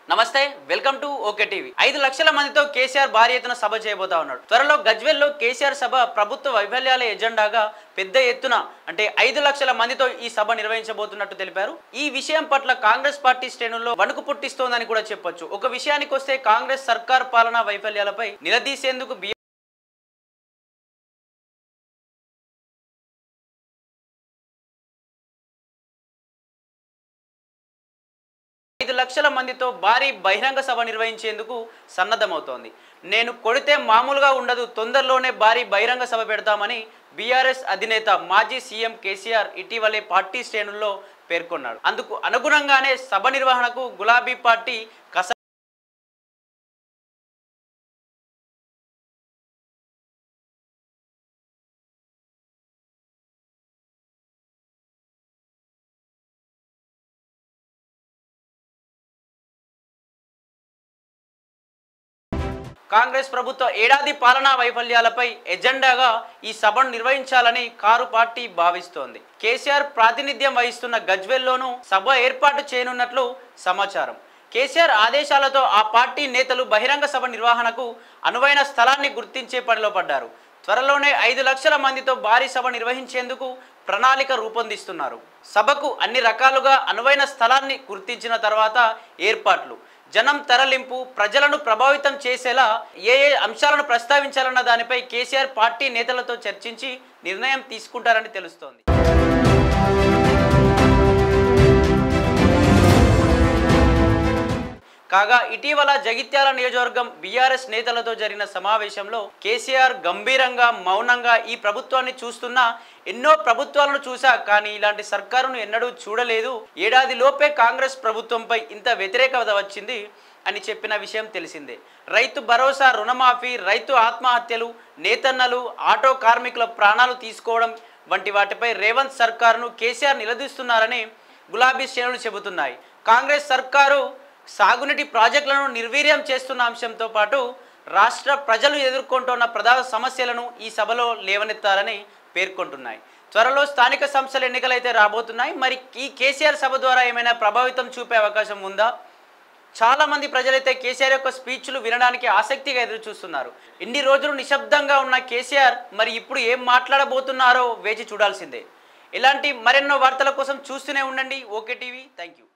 నమస్తే welcome to okay TV 5 లక్షల మందితో కేసీఆర్ భారీ ఎత్తున సభ చేయబోతా ఉన్నాడు. త్వరలో గజ్వేల్లో కేసీఆర్ సభ ప్రభుత్వ వైఫల్యాల ఎజెండాగా పెద్ద ఎత్తున అంటే 5 లక్షల మందితో ఈ సభ నిర్వహించబోతున్నట్టు తెలిపారు. ఈ విషయం పట్ల కాంగ్రెస్ పార్టీ శ్రేణుల్లో వణుకు పుట్టిస్తోందని కూడా చెప్పొచ్చు. ఒక విషయానికి వస్తే కాంగ్రెస్ సర్కార్ పాలనా వైఫల్యాలపై నిలదీసేందుకు 5 లక్షల మందితో భారీ బహిరంగ సభ నిర్వహించేందుకు సన్నద్ధమవుతోంది. నేను కొడితే మామూలుగా ఉండదు, తొందరలోనే భారీ బహిరంగ సభ పెడతామని బీఆర్ఎస్ అధినేత మాజీ సీఎం కేసీఆర్ ఇటీవలే పార్టీ శ్రేణుల్లో పేర్కొన్నాడు. అందుకు అనుగుణంగానే సభ నిర్వహణకు గులాబీ పార్టీ కాంగ్రెస్ ప్రభుత్వ ఏడాది పాలనా వైఫల్యాలపై ఎజెండాగా ఈ సభను నిర్వహించాలని కారు పార్టీ భావిస్తోంది. కేసీఆర్ ప్రాతినిధ్యం వహిస్తున్న గజ్వేల్లోనూ సభ ఏర్పాటు చేయనున్నట్లు సమాచారం. కేసీఆర్ ఆదేశాలతో ఆ పార్టీ నేతలు బహిరంగ సభ నిర్వహణకు అనువైన స్థలాన్ని గుర్తించే పనిలో పడ్డారు. త్వరలోనే 5 లక్షల మందితో భారీ సభ నిర్వహించేందుకు ప్రణాళిక రూపొందిస్తున్నారు. సభకు అన్ని రకాలుగా అనువైన స్థలాన్ని గుర్తించిన తర్వాత ఏర్పాట్లు, జనం తరలింపు, ప్రజలను ప్రభావితం చేసేలా ఏ అంశాలను ప్రస్తావించాలన్న దానిపై కేసీఆర్ పార్టీ నేతలతో చర్చించి నిర్ణయం తీసుకుంటారని తెలుస్తోంది. కాగా ఇటీవల జగిత్యాల నియోజకవర్గం బీఆర్ఎస్ నేతలతో జరిగిన సమావేశంలో కేసీఆర్ గంభీరంగా మౌనంగా ఈ ప్రభుత్వాన్ని చూస్తున్నా ఎన్నో ప్రభుత్వాలను చూసా కానీ ఇలాంటి సర్కారును ఎన్నడూ చూడలేదు, ఏడాది లోపే కాంగ్రెస్ ప్రభుత్వంపై ఇంత వ్యతిరేకత వచ్చింది అని చెప్పిన విషయం తెలిసిందే. రైతు భరోసా, రుణమాఫీ, రైతు ఆత్మహత్యలు, నేతన్నలు, ఆటో కార్మికుల ప్రాణాలు తీసుకోవడం వంటి వాటిపై రేవంత్ సర్కారును కేసీఆర్ నిలదీస్తున్నారని గులాబీ శ్రేణులు చెబుతున్నాయి. కాంగ్రెస్ సర్కారు సాగునీటి ప్రాజెక్టులను నిర్వీర్యం చేస్తున్న అంశంతో పాటు రాష్ట్ర ప్రజలు ఎదుర్కొంటున్న ప్రధాన సమస్యలను ఈ సభలో లేవనెత్తాలని పేర్కొంటున్నాయి. త్వరలో స్థానిక సంస్థల ఎన్నికలైతే రాబోతున్నాయి. మరి ఈ కేసీఆర్ సభ ద్వారా ఏమైనా ప్రభావితం చూపే అవకాశం ఉందా? చాలామంది ప్రజలైతే కేసీఆర్ యొక్క స్పీచ్లు వినడానికి ఆసక్తిగా ఎదురు చూస్తున్నారు. ఇన్ని రోజులు నిశ్శబ్దంగా ఉన్న కేసీఆర్ మరి ఇప్పుడు ఏం మాట్లాడబోతున్నారో వేచి చూడాల్సిందే. ఇలాంటి మరెన్నో వార్తల కోసం చూస్తూనే ఉండండి ఓకే టీవీ. Thank you.